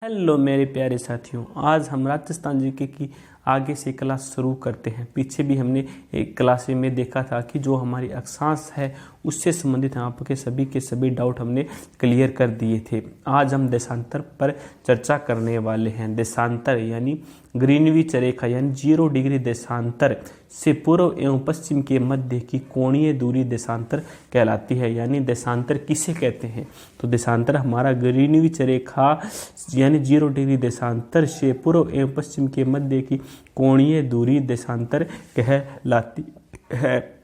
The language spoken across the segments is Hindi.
हेलो मेरे प्यारे साथियों, आज हम राजस्थान जीके की आगे से क्लास शुरू करते हैं। पीछे भी हमने एक क्लास में देखा था कि जो हमारी अक्षांश है उससे संबंधित आपके सभी के सभी डाउट हमने क्लियर कर दिए थे। आज हम देशांतर पर चर्चा करने वाले हैं। देशांतर यानी ग्रीनविच रेखा यानी 0 डिग्री देशांतर से पूर्व एवं पश्चिम के मध्य की कोणीय दूरी देशांतर कहलाती है। यानी देशांतर किसे कहते हैं? तो देशांतर हमारा ग्रीनविच रेखा यानी 0 डिग्री देशांतर से पूर्व एवं पश्चिम के मध्य की कोणीय दूरी देशांतर कहलाती है।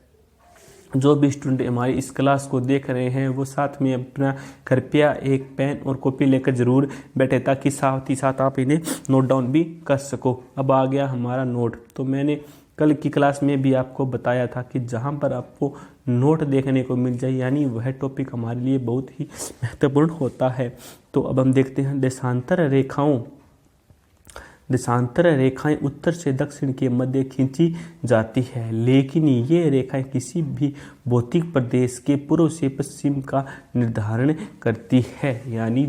जो भी स्टूडेंट हमारी इस क्लास को देख रहे हैं वो साथ में अपना कृपया एक पेन और कॉपी लेकर जरूर बैठे ताकि साथ ही साथ आप इन्हें नोट डाउन भी कर सको। अब आ गया हमारा नोट। तो मैंने कल की क्लास में भी आपको बताया था कि जहाँ पर आपको नोट देखने को मिल जाए यानी वह टॉपिक हमारे लिए बहुत ही महत्वपूर्ण होता है। तो अब हम देखते हैं देशांतर रेखाएं उत्तर से दक्षिण के मध्य खींची जाती है, लेकिन ये रेखाएं किसी भी भौतिक प्रदेश के पूर्व से पश्चिम का निर्धारण करती है। यानी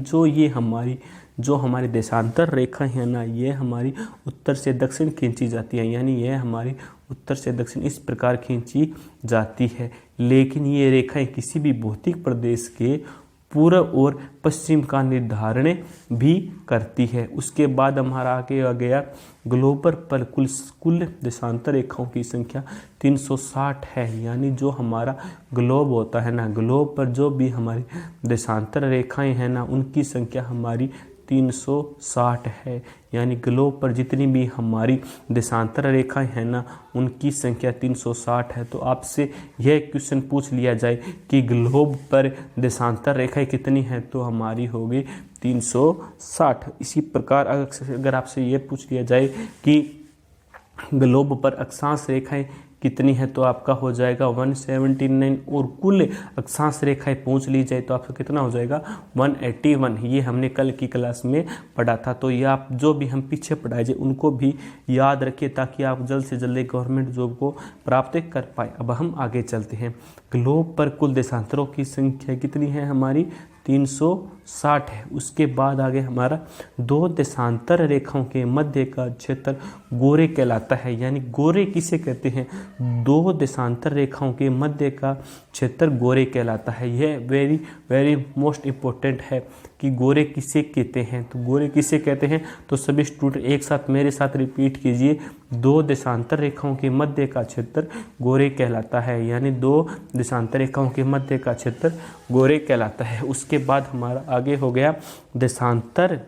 जो हमारी देशांतर रेखाएं हैं ना, ये हमारी उत्तर से दक्षिण खींची जाती है। यानी यह हमारी उत्तर से दक्षिण इस प्रकार खींची जाती है, लेकिन ये रेखाएं किसी भी भौतिक प्रदेश के पूर्व और पश्चिम का निर्धारण भी करती है। उसके बाद हमारा आगे आ गया ग्लोब पर कुल देशांतर रेखाओं की संख्या 360 है। यानी जो हमारा ग्लोब होता है ना, ग्लोब पर जो भी हमारी देशांतर रेखाएं हैं ना, उनकी संख्या हमारी 360 है। यानी ग्लोब पर जितनी भी हमारी देशांतर रेखाएं हैं ना, उनकी संख्या 360 है। तो आपसे यह क्वेश्चन पूछ लिया जाए कि ग्लोब पर देशांतर रेखाएं कितनी हैं, तो हमारी होगी 360। इसी प्रकार अगर आपसे यह पूछ लिया जाए कि ग्लोब पर अक्षांश रेखाएं कितनी है, तो आपका हो जाएगा 179 और कुल अक्षांश रेखाएं पूछ ली जाए तो आपका कितना हो जाएगा 181। ये हमने कल की क्लास में पढ़ा था। तो ये आप जो भी हम पीछे पढ़ाए जाए उनको भी याद रखिए ताकि आप जल्द से जल्द गवर्नमेंट जॉब को प्राप्त कर पाए। अब हम आगे चलते हैं। ग्लोब पर कुल देशांतरों की संख्या कितनी है? हमारी 360 है। उसके बाद आगे हमारा 2 देशांतर रेखाओं के मध्य का क्षेत्र गोरे कहलाता है। यानी गोरे किसे कहते हैं? 2 देशांतर रेखाओं के मध्य का क्षेत्र गोरे कहलाता है। यह वेरी वेरी मोस्ट इम्पोर्टेंट है कि गोरे किसे कहते हैं। तो गोरे किसे कहते हैं, तो सभी स्टूडेंट एक साथ मेरे साथ रिपीट कीजिए। 2 देशांतर रेखाओं के मध्य का क्षेत्र गोरे कहलाता है। यानी 2 देशांतर रेखाओं के मध्य का क्षेत्र गोरे कहलाता है। उसके बाद हमारा आगे हो गया देशांतर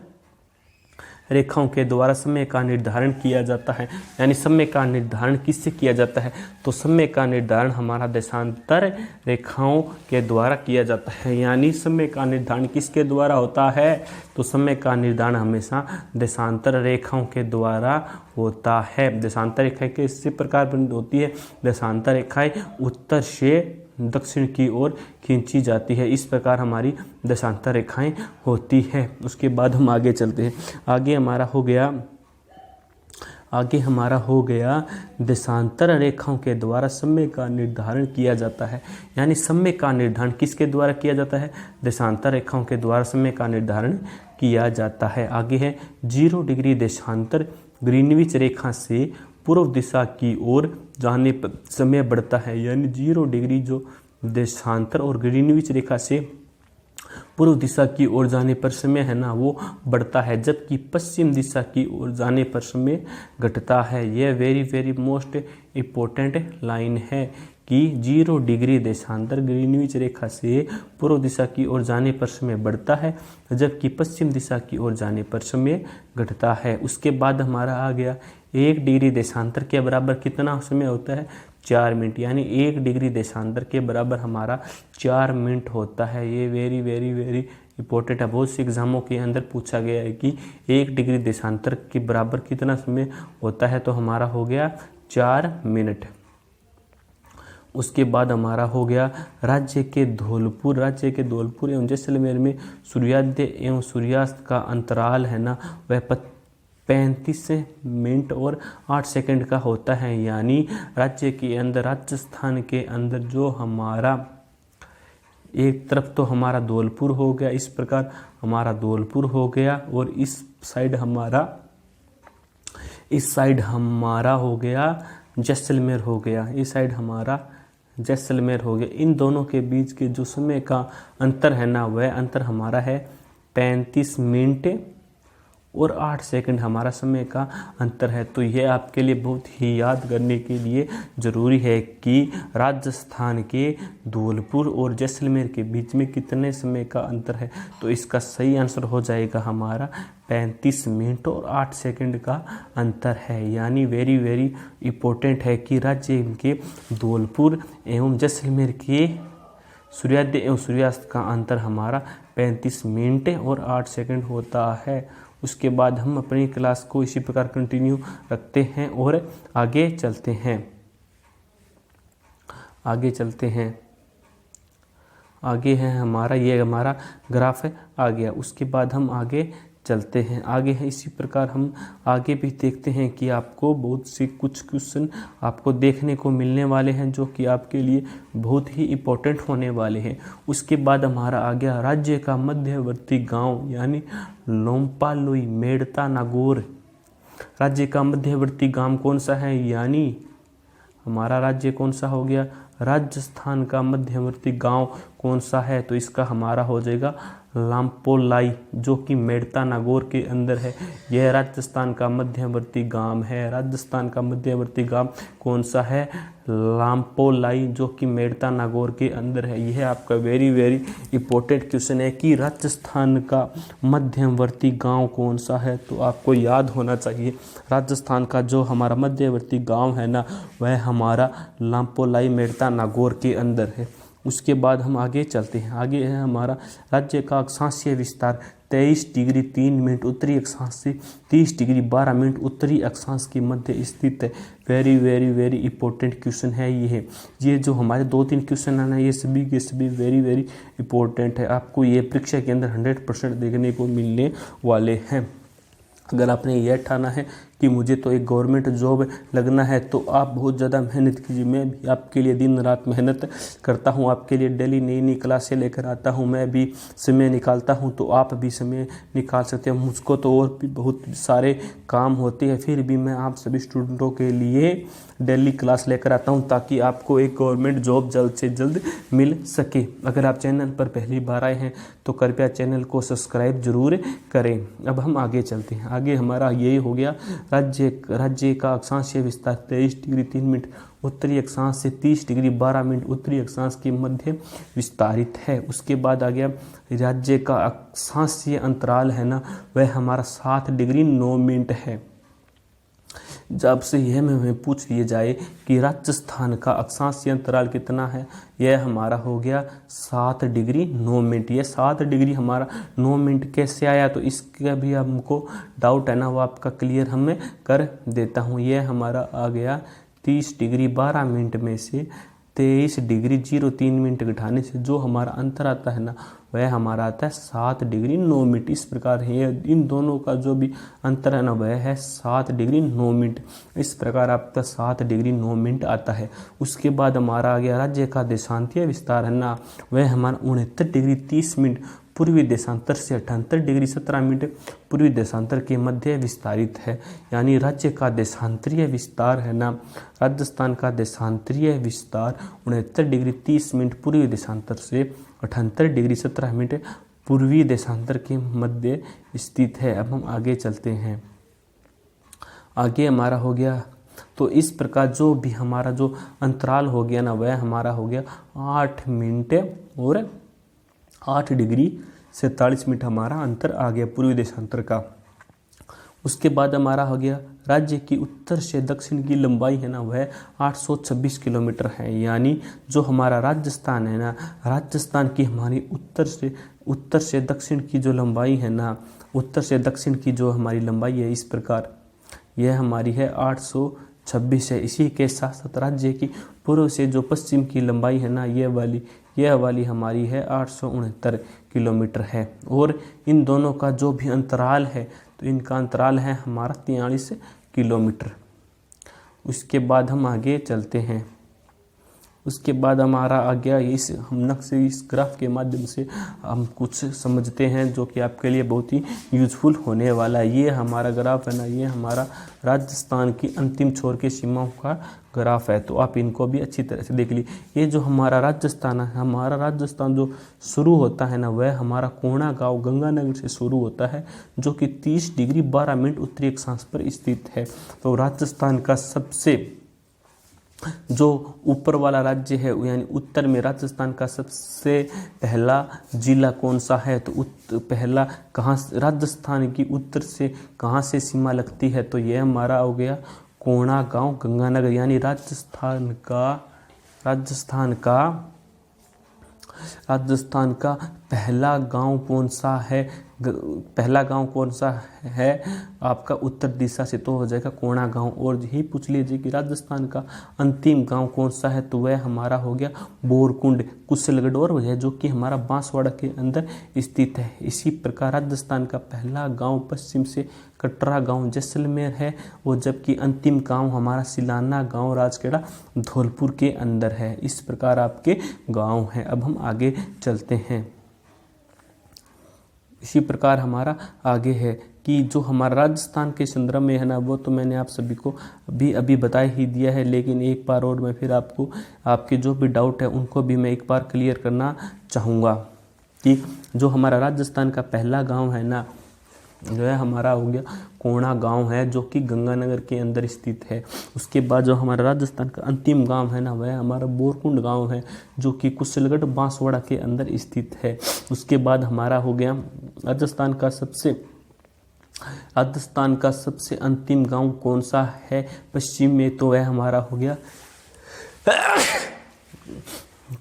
रेखाओं के द्वारा समय का निर्धारण किया जाता है। यानी समय का निर्धारण किससे किया जाता है? तो समय का निर्धारण हमारा देशांतर रेखाओं के द्वारा किया जाता है। यानी समय का निर्धारण किसके द्वारा होता है? तो समय का निर्धारण हमेशा देशांतर रेखाओं के द्वारा होता है। देशांतर रेखाएं किस प्रकार होती है? देशांतर रेखाएं उत्तर से दक्षिण की ओर खींची जाती है। इस प्रकार हमारी देशांतर रेखाएं होती है। उसके बाद हम आगे चलते हैं। आगे हमारा हो गया देशांतर रेखाओं के द्वारा समय का निर्धारण किया जाता है। यानी समय का निर्धारण किसके द्वारा किया जाता है? देशांतर रेखाओं के द्वारा समय का निर्धारण किया जाता है। आगे है 0 डिग्री देशांतर ग्रीनविच रेखा से पूर्व दिशा की ओर जाने पर समय बढ़ता है। यानी 0 डिग्री जो देशांतर और ग्रीनविच रेखा से पूर्व दिशा की ओर जाने पर समय है ना, वो बढ़ता है, जबकि पश्चिम दिशा की ओर जाने पर समय घटता है। यह very very most important line है कि 0 डिग्री देशांतर ग्रीनविच रेखा से पूर्व दिशा की ओर जाने पर समय बढ़ता है, जबकि पश्चिम दिशा की ओर जाने पर समय घटता है। उसके बाद हमारा आ गया 1 डिग्री देशांतर के बराबर कितना समय होता है? 4 मिनट। यानी 1 डिग्री देशांतर के बराबर हमारा 4 मिनट होता है। ये वेरी वेरी वेरी इंपॉर्टेंट है। बहुत से एग्जामों के अंदर पूछा गया है कि 1 डिग्री देशांतर के बराबर कितना समय होता है, तो हमारा हो गया 4 मिनट। उसके बाद हमारा हो गया राज्य के धौलपुर एवं जैसलमेर में सूर्योदय एवं सूर्यास्त का अंतराल है ना, वह 35 मिनट और 8 सेकंड का होता है। यानी राज्य के अंदर, राजस्थान के अंदर जो हमारा एक तरफ तो हमारा धौलपुर हो गया, इस प्रकार हमारा धौलपुर हो गया, और इस साइड हमारा हो गया जैसलमेर हो गया, इस साइड हमारा जैसलमेर हो गया। इन दोनों के बीच के जो समय का अंतर है ना, वह अंतर हमारा है 35 मिनट और 8 सेकंड हमारा समय का अंतर है। तो यह आपके लिए बहुत ही याद करने के लिए ज़रूरी है कि राजस्थान के धौलपुर और जैसलमेर के बीच में कितने समय का अंतर है। तो इसका सही आंसर हो जाएगा हमारा 35 मिनट और 8 सेकंड का अंतर है। यानी वेरी वेरी इम्पोर्टेंट है कि राज्य के धौलपुर एवं जैसलमेर के सूर्योदय एवं सूर्यास्त का अंतर हमारा 35 मिनट और 8 सेकंड होता है। उसके बाद हम अपनी क्लास को इसी प्रकार कंटिन्यू रखते हैं और आगे चलते हैं। आगे है हमारा, ये हमारा ग्राफ है आ गया। उसके बाद हम आगे चलते हैं, आगे है इसी प्रकार हम आगे भी देखते हैं कि आपको बहुत से कुछ क्वेश्चन आपको देखने को मिलने वाले हैं जो कि आपके लिए बहुत ही इम्पोर्टेंट होने वाले हैं। उसके बाद हमारा आ गया राज्य का मध्यवर्ती गांव यानी लोम्पालोई मेड़ता नागौर। राज्य का मध्यवर्ती गांव कौन सा है, यानी हमारा राज्य कौन सा हो गया, राजस्थान का मध्यवर्ती गांव कौन सा है, तो इसका हमारा हो जाएगा लाम्पोलाई जो कि मेड़ता नागौर के अंदर है। यह राजस्थान का मध्यवर्ती गांव है। राजस्थान का मध्यवर्ती गांव कौन सा है, लाम्पोलाई जो कि मेड़ता नागौर के अंदर है। यह आपका वेरी वेरी इंपॉर्टेंट क्वेश्चन है कि राजस्थान का मध्यवर्ती गांव कौन सा है, तो आपको याद होना चाहिए राजस्थान का जो हमारा मध्यवर्ती गांव है ना, वह हमारा लाम्पोलाई मेड़ता नागौर के अंदर है। उसके बाद हम आगे चलते हैं, आगे है हमारा राज्य का अक्षांशीय विस्तार 23 डिग्री 3 मिनट उत्तरी अक्षांश से 30 डिग्री 12 मिनट उत्तरी अक्षांश के मध्य स्थित है। Very very very important question है ये जो हमारे 2-3 क्वेश्चन है ना, ये सभी के सभी वेरी वेरी इंपॉर्टेंट है। आपको ये परीक्षा के अंदर 100% देखने को मिलने वाले हैं। अगर आपने यह ठाना है कि मुझे तो एक गवर्नमेंट जॉब लगना है, तो आप बहुत ज़्यादा मेहनत कीजिए। मैं भी आपके लिए दिन रात मेहनत करता हूँ, आपके लिए डेली नई नई क्लासें लेकर आता हूँ, मैं भी समय निकालता हूँ, तो आप भी समय निकाल सकते हैं। मुझको तो और भी बहुत सारे काम होते हैं, फिर भी मैं आप सभी स्टूडेंटों के लिए डेली क्लास लेकर आता हूँ ताकि आपको एक गवर्नमेंट जॉब जल्द से जल्द मिल सके। अगर आप चैनल पर पहली बार आए हैं तो कृपया चैनल को सब्सक्राइब जरूर करें। अब हम आगे चलते हैं, आगे हमारा यही हो गया राज्य का अक्षांशीय विस्तार 23 डिग्री 3 मिनट उत्तरी अक्षांश से 30 डिग्री 12 मिनट उत्तरी अक्षांश के मध्य विस्तारित है। उसके बाद आ गया राज्य का अक्षांशीय अंतराल है ना, वह हमारा 7 डिग्री 9 मिनट है। जब से यह हमें पूछ लिया जाए कि राजस्थान का अक्षांशीय अंतराल कितना है, यह हमारा हो गया 7 डिग्री 9 मिनट। यह 7 डिग्री हमारा 9 मिनट कैसे आया, तो इसका भी हमको डाउट है ना, वो आपका क्लियर हमें कर देता हूँ। यह हमारा आ गया 30 डिग्री 12 मिनट में से 23 डिग्री 03 मिनट घटाने से जो हमारा अंतर आता है ना, वह हमारा आता है 7 डिग्री 9 मिनट। इस प्रकार है, इन दोनों का जो भी अंतर है ना, वह है 7 डिग्री 9 मिनट। इस प्रकार आपका 7 डिग्री 9 मिनट आता है। उसके बाद हमारा आ गया राज्य का देशांतीय विस्तार है ना, वह हमारा 69 डिग्री 30 मिनट पूर्वी देशांतर से 78 डिग्री 17 मिनट पूर्वी देशांतर के मध्य विस्तारित है। यानी राज्य का देशांतरीय विस्तार है ना, राजस्थान का देशांतरीय विस्तार 69 डिग्री 30 मिनट पूर्वी देशांतर से 78 डिग्री 17 मिनट पूर्वी देशांतर के मध्य स्थित है। अब हम आगे चलते हैं, आगे हमारा हो गया, तो इस प्रकार जो भी हमारा जो अंतराल हो गया ना, वह हमारा हो गया 8 मिनट और 8 डिग्री 47 मिनट हमारा अंतर आ गया पूर्वी देशांतर का। उसके बाद हमारा हो गया राज्य की उत्तर से दक्षिण की लंबाई है ना, वह 826 किलोमीटर है। यानी जो हमारा राजस्थान है ना, राजस्थान की हमारी उत्तर से दक्षिण की जो लंबाई है ना, उत्तर से दक्षिण की जो हमारी लंबाई है, इस प्रकार यह हमारी है 826 है। इसी के साथ साथ राज्य की पूर्व से जो पश्चिम की लंबाई है ना, यह वाली हमारी है 869 किलोमीटर है। और इन दोनों का जो भी अंतराल है, तो इनका अंतराल है हमारा 43 किलोमीटर। उसके बाद हम आगे चलते हैं, उसके बाद हमारा आ गया इस हम नक्शे इस ग्राफ के माध्यम से हम कुछ समझते हैं जो कि आपके लिए बहुत ही यूजफुल होने वाला है। ये हमारा ग्राफ है ना, ये हमारा राजस्थान की अंतिम छोर की सीमाओं का ग्राफ है, तो आप इनको भी अच्छी तरह से देख लीजिए। ये जो हमारा राजस्थान है, हमारा राजस्थान जो शुरू होता है ना, वह हमारा कोणा गांव गंगानगर से शुरू होता है, जो कि 30 डिग्री 12 मिनट उत्तरी अक्षांश पर स्थित है। तो राजस्थान का सबसे जो ऊपर वाला राज्य है यानी उत्तर में राजस्थान का सबसे पहला जिला कौन सा है, तो पहला कहाँ राजस्थान की उत्तर से कहाँ से सीमा लगती है, तो यह हमारा हो गया कोणा गांव गंगानगर। यानी राजस्थान का पहला गांव कौन सा है, पहला गांव कौन सा है आपका उत्तर दिशा से, तो हो जाएगा कोणा गांव। और यही पूछ लीजिए कि राजस्थान का अंतिम गांव कौन सा है, तो वह हमारा हो गया बोरकुंड कुशलगढ़ और है, जो कि हमारा बांसवाड़ा के अंदर स्थित है। इसी प्रकार राजस्थान का पहला गांव पश्चिम से कटरा गांव जैसलमेर है, और जबकि अंतिम गांव हमारा सिलाना गांव राजखेड़ा धौलपुर के अंदर है। इस प्रकार आपके गांव हैं। अब हम आगे चलते हैं। इसी प्रकार हमारा आगे है कि जो हमारा राजस्थान के संदर्भ में है ना, वो तो मैंने आप सभी को अभी बता ही दिया है, लेकिन एक बार और मैं फिर आपको आपके जो भी डाउट है उनको भी मैं एक बार क्लियर करना चाहूँगा कि जो हमारा राजस्थान का पहला गांव है ना, जो है हमारा हो गया कोणा गांव है, जो कि गंगानगर के अंदर स्थित है। उसके बाद जो हमारा राजस्थान का अंतिम गांव है ना, वह हमारा बोरकुंड गांव है, जो कि कुशलगढ़ बांसवाड़ा के अंदर स्थित है। उसके बाद हमारा हो गया राजस्थान का सबसे अंतिम गांव कौन सा है पश्चिम में, तो वह हमारा हो गया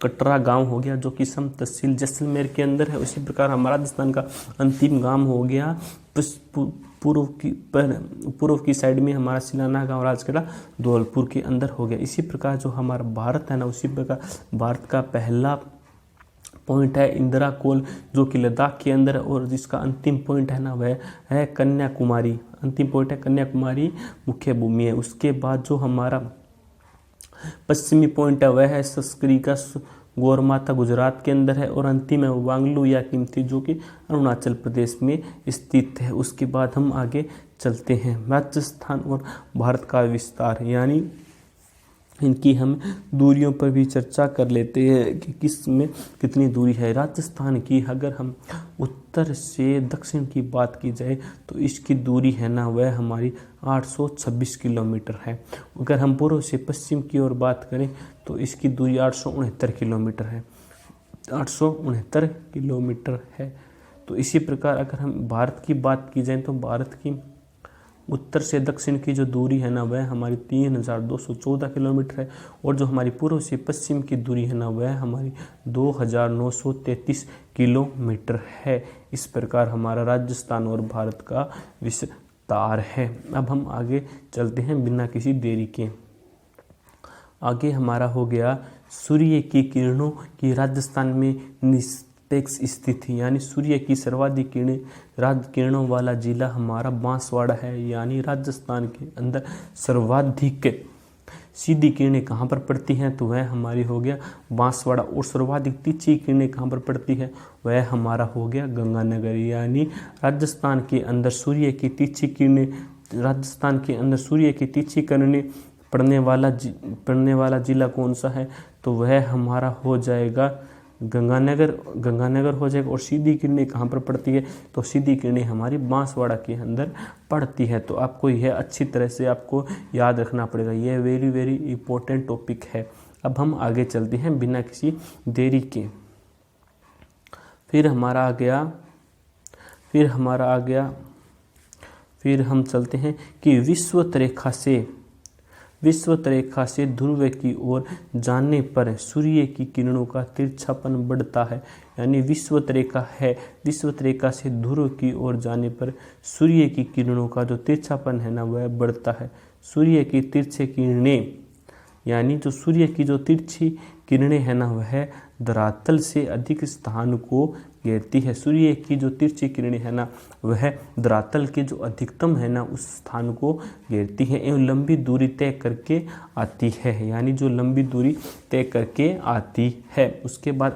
कटरा गांव हो गया, जो कि सम तहसील जैसलमेर के अंदर है। उसी प्रकार हमारा राजस्थान का अंतिम गांव हो गया पूर्व की साइड में हमारा सिलाना गांव राजखेड़ा धौलपुर के अंदर हो गया। इसी प्रकार जो हमारा भारत है ना, उसी प्रकार भारत का पहला पॉइंट है इंदिरा कोल, जो कि लद्दाख के अंदर है, और जिसका अंतिम पॉइंट है ना, वह है कन्याकुमारी। अंतिम पॉइंट है कन्याकुमारी मुख्य भूमि है। उसके बाद जो हमारा पश्चिमी पॉइंट है वह है सस्क्रिका गौरमाता गुजरात के अंदर है, और अंतिम है वांगलू या कीमती, जो कि अरुणाचल प्रदेश में स्थित है। उसके बाद हम आगे चलते हैं। राजस्थान और भारत का विस्तार, यानी इनकी हम दूरियों पर भी चर्चा कर लेते हैं कि किस में कितनी दूरी है। राजस्थान की अगर हम उत्तर से दक्षिण की बात की जाए तो इसकी दूरी है ना, वह हमारी 826 किलोमीटर है। अगर हम पूर्व से पश्चिम की ओर बात करें तो इसकी दूरी 869 किलोमीटर है, 869 किलोमीटर है। तो इसी प्रकार अगर हम भारत की बात की जाए तो भारत की उत्तर से दक्षिण की जो दूरी है ना, वह हमारी 3214 किलोमीटर है, और जो हमारी पूर्व से पश्चिम की दूरी है ना, वह हमारी 2933 किलोमीटर है। इस प्रकार हमारा राजस्थान और भारत का विस्तार है। अब हम आगे चलते हैं बिना किसी देरी के। आगे हमारा हो गया सूर्य की किरणों की राजस्थान में निरपेक्ष स्थिति, यानी सूर्य की सर्वाधिक किरणों वाला जिला हमारा बांसवाड़ा है। यानी राजस्थान के अंदर सर्वाधिक सीधी किरणें कहाँ पर पड़ती हैं, तो वह हमारी हो गया बांसवाड़ा, और सर्वाधिक तिरछी किरणें कहाँ पर पड़ती है, वह हमारा हो गया गंगानगर। यानी राजस्थान के अंदर सूर्य की तिरछी किरणें पड़ने वाला जिला कौन सा है, तो वह हमारा हो जाएगा गंगानगर हो जाएगा। और सीधी किरणें कहाँ पर पड़ती है, तो सीधी किरणें हमारी बांसवाड़ा के अंदर पड़ती है। तो आपको यह अच्छी तरह से आपको याद रखना पड़ेगा, यह वेरी वेरी इंपॉर्टेंट टॉपिक है। अब हम आगे चलते हैं बिना किसी देरी के। फिर हम चलते हैं कि विषुवत रेखा से ध्रुव की ओर जाने पर सूर्य की किरणों का तिरछापन बढ़ता है। यानी विषुवत रेखा से ध्रुव की ओर जाने पर सूर्य की किरणों का जो तिरछापन है ना, वह बढ़ता है। सूर्य की तिरछी किरणें, यानी जो सूर्य की जो तिरछी किरणें है ना, वह धरातल से अधिक स्थान को घेरती है। सूर्य की जो तिरछी किरणें है ना वह धरातल के जो अधिकतम है ना उस स्थान को घेरती है एवं लंबी दूरी तय करके आती है, यानी जो लंबी दूरी तय करके आती है। उसके बाद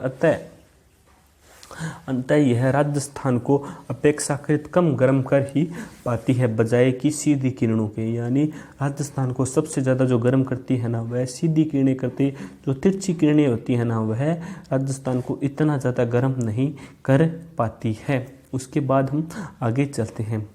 अंततः यह राजस्थान को अपेक्षाकृत कम गर्म कर ही पाती है बजाय कि सीधी किरणों के, यानी राजस्थान को सबसे ज़्यादा जो गर्म करती है ना वह सीधी किरणें करती, जो तिरछी किरणें होती है ना वह राजस्थान को इतना ज़्यादा गर्म नहीं कर पाती है। उसके बाद हम आगे चलते हैं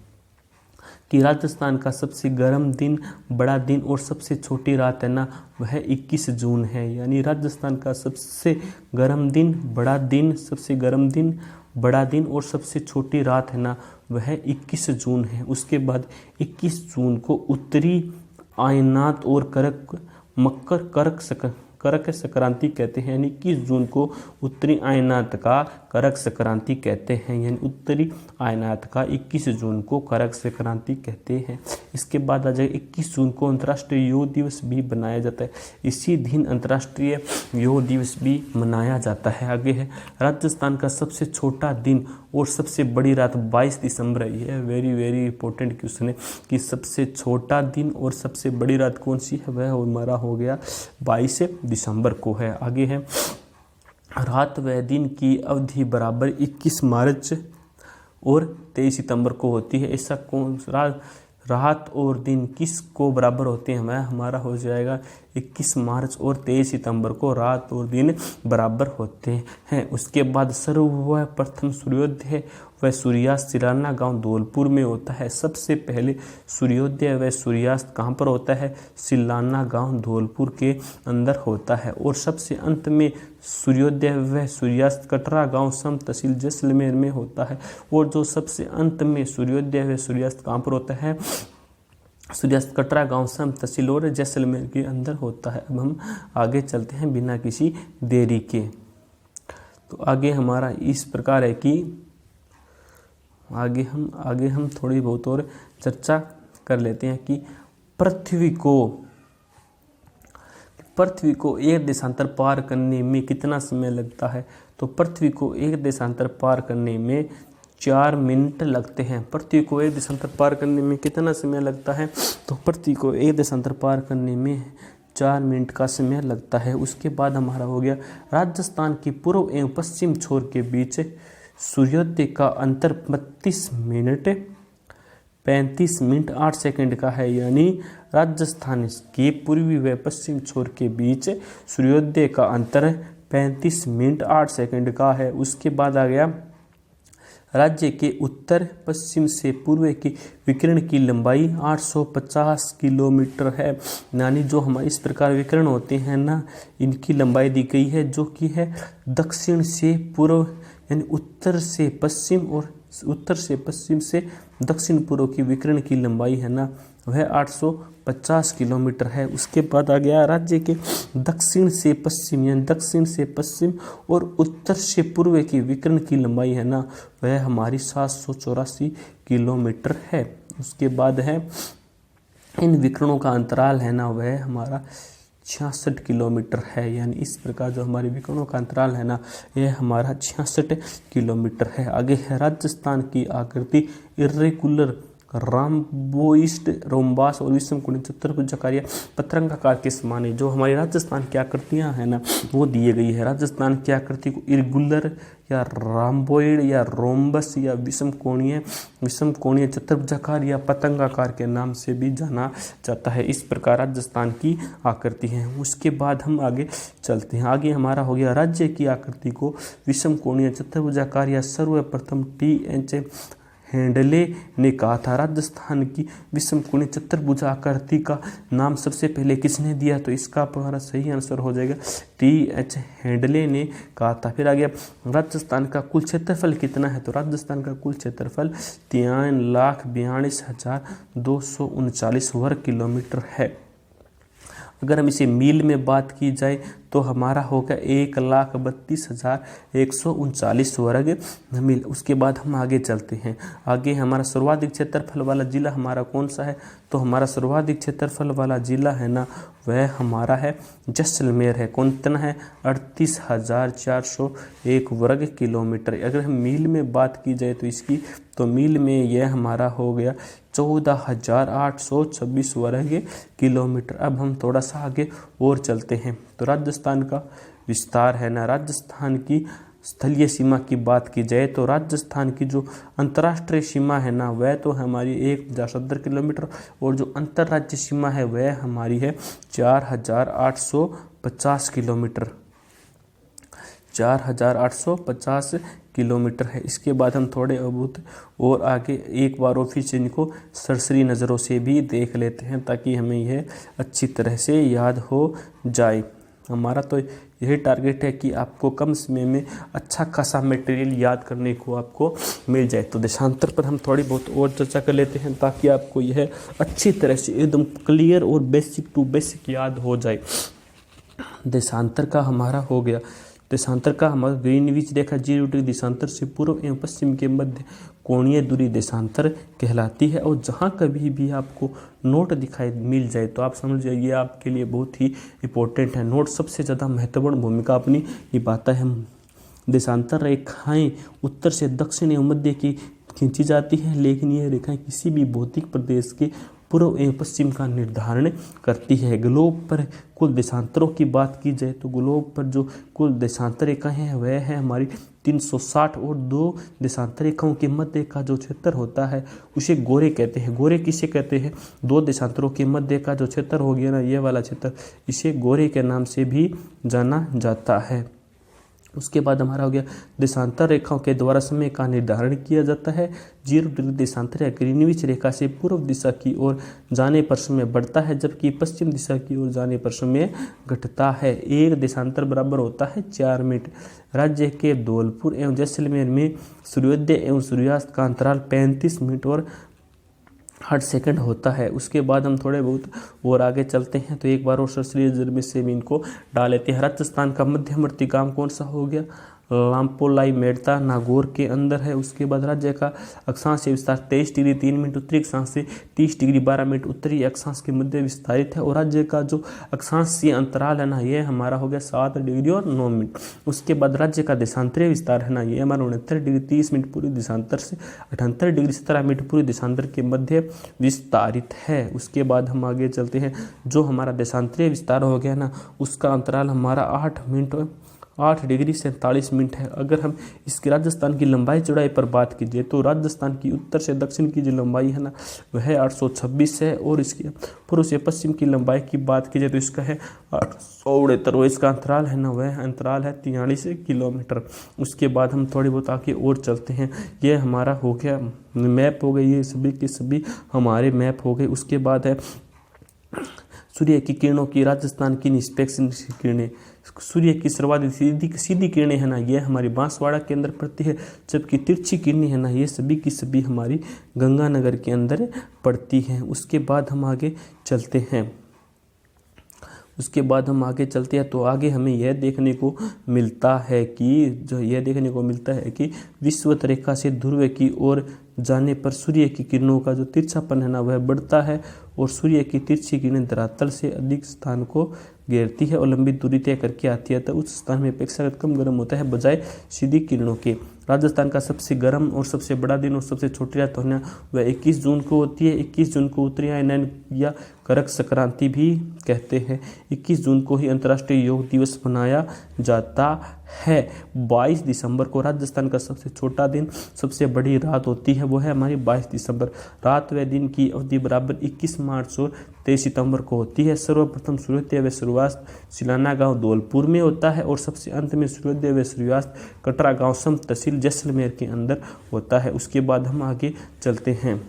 कि राजस्थान का सबसे गर्म दिन, बड़ा दिन और सबसे छोटी रात है ना वह 21 जून है, यानी राजस्थान का सबसे गर्म दिन, बड़ा दिन, सबसे गर्म दिन, बड़ा दिन और सबसे छोटी रात है ना वह 21 जून है। उसके बाद 21 जून को उत्तरी आयनात और करक संक्रांति कहते हैं, यानी 21 जून को उत्तरी आयनात का करक संक्रांति कहते हैं, यानी उत्तरी आयनात का 21 जून को करक संक्रांति कहते हैं। इसके बाद आ जाए 21 जून को अंतर्राष्ट्रीय योग दिवस भी मनाया जाता है, इसी दिन अंतर्राष्ट्रीय योग दिवस भी मनाया जाता है। आगे है राजस्थान का सबसे छोटा दिन और सबसे बड़ी रात 22 दिसंबर है। यह वेरी वेरी इंपॉर्टेंट क्वेश्चन है कि सबसे छोटा दिन और सबसे बड़ी रात कौन सी है, वह हमारा हो गया 22 दिसंबर को है। आगे है रात व दिन की अवधि बराबर 21 मार्च और 23 सितंबर को होती है। ऐसा कौन रात और दिन किस को बराबर होते हैं, वह हमारा हो जाएगा 21 मार्च और 23 सितंबर को रात और दिन बराबर होते हैं। उसके बाद सर्वप्रथम सूर्योदय व सूर्यास्त सिराना गांव धौलपुर में होता है। सबसे पहले सूर्योदय व सूर्यास्त कहाँ पर होता है, सिलाना गांव धौलपुर के अंदर होता है। और सबसे अंत में सूर्योदय व सूर्यास्त कटरा गांव सम तहसील जैसलमेर में होता है। और जो सबसे अंत में सूर्योदय व सूर्यास्त कहाँ पर होता है, सूर्यास्त कटरा गांव सम तहसील और जैसलमेर के अंदर होता है। अब हम आगे चलते हैं बिना किसी देरी के। तो आगे हमारा इस प्रकार है कि आगे हम थोड़ी बहुत और चर्चा कर लेते हैं कि पृथ्वी को एक देशांतर पार करने में कितना समय लगता है। तो पृथ्वी को एक देशांतर पार करने में 4 मिनट लगते हैं। पृथ्वी को एक देशांतर पार करने में कितना समय लगता है, तो पृथ्वी को एक देशांतर पार करने में 4 मिनट का समय लगता है। उसके बाद हमारा हो गया राजस्थान की पूर्व एवं पश्चिम छोर के बीच सूर्योदय का अंतर 35 मिनट 8 सेकंड का है, यानी राजस्थान के पूर्वी व पश्चिम छोर के बीच सूर्योदय का अंतर 35 मिनट 8 सेकंड का है। उसके बाद आ गया राज्य के उत्तर पश्चिम से पूर्व की विकिरण की लंबाई 850 किलोमीटर है, यानी जो हमारे इस प्रकार विकिरण होते हैं ना इनकी लंबाई दी गई है, जो कि है दक्षिण से पूर्व यानी उत्तर से पश्चिम से दक्षिण पूर्व की विकिरण की लंबाई है ना वह 850 किलोमीटर है। उसके बाद आ गया राज्य के दक्षिण से पश्चिम और उत्तर से पूर्व की विकिरण की लंबाई है ना वह हमारी 784 किलोमीटर है। उसके बाद है इन विकिरणों का अंतराल है ना वह हमारा 66 किलोमीटर है, यानी इस प्रकार जो हमारे विकिरणों का अंतराल है ना यह हमारा 66 किलोमीटर है। आगे है राजस्थान की आकृति इर्रेगुलर राम्बोइस्ट रोम्बास और विषमकोणीय चतुर्भुजाकार या पतंगाकार के समान है। जो हमारी राजस्थान की आकृतियां हैं ना वो दिए गई है। राजस्थान की आकृति को इर्रेगुलर या राम्बोइड या रोम्बस या विषमकोणीय चतुर्भुजाकार या पतंगाकार के नाम से भी जाना जाता है। इस प्रकार राजस्थान की आकृति है। उसके बाद हम आगे चलते हैं। आगे हमारा हो गया राज्य की आकृति को विषमकोणीय चतुर्भुजाकार या सर्वप्रथम T.H. हेंडले ने कहा था। राजस्थान की विषमकोणीय चतुर्भुज आकृति का नाम सबसे पहले किसने दिया, तो इसका हमारा सही आंसर हो जाएगा T.H. हेंडले ने कहा था। फिर आ गया राजस्थान का कुल क्षेत्रफल कितना है, तो राजस्थान का कुल क्षेत्रफल 3,42,239 वर्ग किलोमीटर है। अगर हम इसे मील में बात की जाए तो हमारा होगा 1,32,139 वर्ग मील। उसके बाद हम आगे चलते हैं। आगे हमारा सर्वाधिक क्षेत्रफल वाला जिला हमारा कौन सा है, तो हमारा सर्वाधिक क्षेत्रफल वाला जिला है ना, वह हमारा है जैसलमेर है। कौन कितना है, 38,401 वर्ग किलोमीटर। अगर हम मील में बात की जाए तो इसकी, तो मील में यह हमारा हो गया 14,826 वर्ग किलोमीटर। अब हम थोड़ा सा आगे और चलते हैं। तो राजस्थान का विस्तार है ना, राजस्थान की स्थलीय सीमा की बात की जाए तो राजस्थान की जो अंतर्राष्ट्रीय सीमा है ना, वह तो हमारी 1,070 किलोमीटर, और जो अंतर्राज्यीय सीमा है वह हमारी है 4,850 किलोमीटर, 4,850 किलोमीटर है। इसके बाद हम थोड़े बहुत और आगे एक बार और फिर से इनको सरसरी नज़रों से भी देख लेते हैं, ताकि हमें यह अच्छी तरह से याद हो जाए। हमारा तो यही टारगेट है कि आपको कम समय में अच्छा खासा मटेरियल याद करने को आपको मिल जाए। तो देशांतर पर हम थोड़ी बहुत और चर्चा कर लेते हैं, ताकि आपको यह अच्छी तरह से एकदम क्लियर और बेसिक टू बेसिक याद हो जाए। देशांतर का हमारा हो गया, देशांतर का हमारा ग्रीनविच रेखा 0 डिग्री देशांतर से पूर्व एवं पश्चिम के मध्य कोणीय दूरी देशांतर कहलाती है। और जहाँ कभी भी आपको नोट दिखाई मिल जाए तो आप समझ जाइए ये आपके लिए बहुत ही इम्पोर्टेंट है। नोट सबसे ज़्यादा महत्वपूर्ण भूमिका अपनी निभाता है। देशांतर रेखाएं उत्तर से दक्षिण एवं मध्य की खींची जाती है, लेकिन यह रेखाएं किसी भी भौतिक प्रदेश के पूर्व एवं पश्चिम का निर्धारण करती है। ग्लोब पर कुल देशांतरों की बात की जाए तो ग्लोब पर जो कुल देशांतर रेखाएं हैं वह है हमारी 360, और 2 देशांतर रेखाओं के मध्य का जो क्षेत्र होता है उसे गोरे कहते हैं। गोरे किसे कहते हैं, 2 देशांतरों के मध्य का जो क्षेत्र हो गया ना, ये वाला क्षेत्र, इसे गोरे के नाम से भी जाना जाता है। उसके बाद हमारा हो गया देशांतर रेखाओं के द्वारा समय का निर्धारण किया जाता है। 0 डिग्री देशांतर या ग्रीनविच रेखा से पूर्व दिशा की ओर जाने पर समय बढ़ता है, जबकि पश्चिम दिशा की ओर जाने पर समय घटता है। एक देशांतर बराबर होता है 4 मिनट। राज्य के धौलपुर एवं जैसलमेर में सूर्योदय एवं सूर्यास्त का अंतराल 35 मिनट और 8 सेकंड होता है। उसके बाद हम थोड़े बहुत और आगे चलते हैं, तो एक बार और सरसरी नज़र से भी इनको डाल लेते हैं। राजस्थान का मध्यवर्ती गांव कौन सा हो गया, लामपोलाई मेड़ता नागौर के अंदर है। उसके बाद राज्य का अक्षांश विस्तार 23 डिग्री 3 मिनट उत्तरी अक्षांश से 30 डिग्री 12 मिनट उत्तरी अक्षांश के मध्य विस्तारित है। और राज्य का जो अक्षांशीय अंतराल है ना, ये हमारा हो गया 7 डिग्री और 9 मिनट। उसके बाद राज्य का देशांतरीय विस्तार है ना, ये हमारा 69 डिग्री 30 मिनट पूर्वी देशांतर से 78 डिग्री 17 मिनट पूर्वी देशांतर के मध्य विस्तारित है। उसके बाद हम आगे चलते हैं। जो हमारा देशांतरीय विस्तार हो गया ना, उसका अंतराल हमारा 8 डिग्री 47 मिनट है। अगर हम इसकी राजस्थान की लंबाई चौड़ाई पर बात कीजिए तो राजस्थान की उत्तर से दक्षिण की जो लंबाई है ना, वह 826 है, और इसकी पूर्व से पश्चिम की लंबाई की बात कीजिए तो इसका है 869, और इसका अंतराल है ना, वह अंतराल है 43 किलोमीटर। उसके बाद हम थोड़ी बहुत आगे और चलते हैं। ये हमारा हो गया मैप हो गए, ये सभी के सभी हमारे मैप हो गए। उसके बाद है सूर्य की किरणों की राजस्थान की निष्पेक्ष किरणें। सूर्य की सर्वाधिक सीधी किरणें है ना, ये हमारी बांसवाड़ा के अंदर पड़ती है, जबकि तिरछी किरणें है ना, ये सभी की सभी हमारी गंगानगर के अंदर पड़ती हैं। उसके बाद हम आगे चलते हैं। तो आगे हमें यह देखने को मिलता है कि विषुवत रेखा से ध्रुव की ओर जाने पर सूर्य की किरणों का जो तिरछापन है ना, वह बढ़ता है, और सूर्य की तिरछी किरणें धरातल से अधिक स्थान को घेरती है और लंबी दूरी तय करके आती है, तो उस स्थान में अपेक्षाकृत कम गर्म होता है बजाय सीधी किरणों के। राजस्थान का सबसे गर्म और सबसे बड़ा दिन और सबसे छोटी रात होना वह 21 जून को होती है। 21 जून को उत्तरायण या करक संक्रांति भी कहते हैं। 21 जून को ही अंतर्राष्ट्रीय योग दिवस मनाया जाता है। 22 दिसंबर को राजस्थान का सबसे छोटा दिन सबसे बड़ी रात होती है, वो है हमारी 22 दिसंबर। रात व दिन की अवधि बराबर 21 मार्च और 23 सितंबर को होती है। सर्वप्रथम सूर्योदय व सूर्यास्त सिलाना गांव धौलपुर में होता है, और सबसे अंत में सूर्योदय व सूर्यास्त कटरा गांव सम तहसील जैसलमेर के अंदर होता है। उसके बाद हम आगे चलते हैं।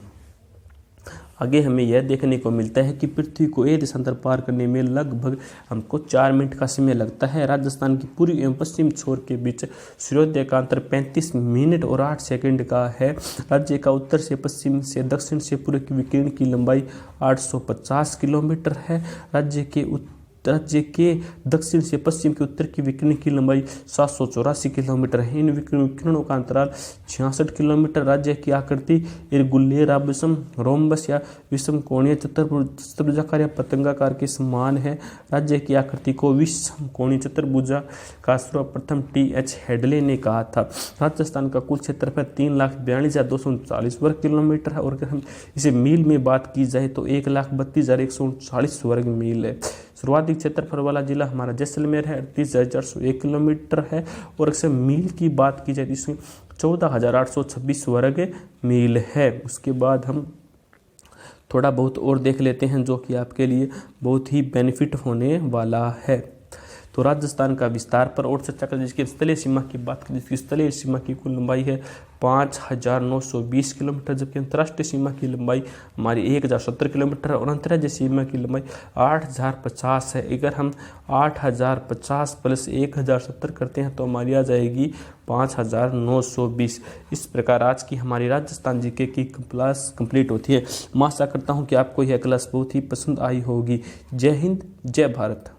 आगे हमें यह देखने को मिलता है कि पृथ्वी को एक देशांतर पार करने में लगभग हमको 4 मिनट का समय लगता है। राजस्थान की पूर्वी एवं पश्चिम छोर के बीच सूर्योदय का अंतर 35 मिनट और 8 सेकंड का है। राज्य का उत्तर से पश्चिम से दक्षिण से पूर्व की विकिरण की लंबाई 850 किलोमीटर है। राज्य के राज्य के दक्षिण से पश्चिम के उत्तर की विकिरण की लंबाई 784 किलोमीटर है। इन विकिरणों का अंतराल 66 किलोमीटर। राज्य की आकृति इरगुलेरा विषम रोम्बस या विषम कोणीय चतुर्भुजाकार या पतंगाकार के समान है। राज्य की आकृति को विषम कोणीय चतुर्भुजाकार सर्वप्रथम T.H. हेडले ने कहा था। राजस्थान का कुल क्षेत्रफल 3,42,239 वर्ग किलोमीटर है और अगर हम इसे मील में बात की जाए तो 1,32,139 वर्ग मील है। सर्वाधिक क्षेत्रफल वाला जिला हमारा जैसलमेर है, 38,401 किलोमीटर है और अक्सर मील की बात की जाए तो इसमें 14,826 वर्ग मील है। उसके बाद हम थोड़ा बहुत और देख लेते हैं जो कि आपके लिए बहुत ही बेनिफिट होने वाला है। तो राजस्थान का विस्तार पर और चर्चा करें, जिसकी स्थलीय सीमा की बात करें, जिसकी स्थलीय सीमा की कुल लंबाई है 5,920 किलोमीटर, जबकि अंतर्राष्ट्रीय सीमा की लंबाई हमारी 1,070 किलोमीटर है और अंतर्राज्यीय सीमा की लंबाई 8,050 है। अगर हम 8,050 प्लस 1,070 करते हैं तो हमारी आ जाएगी 5,920। इस प्रकार आज की हमारी राजस्थान जीके की क्लास कंप्लीट होती है। मैं आशा करता हूँ कि आपको यह क्लास बहुत ही पसंद आई होगी। जय हिंद, जय भारत।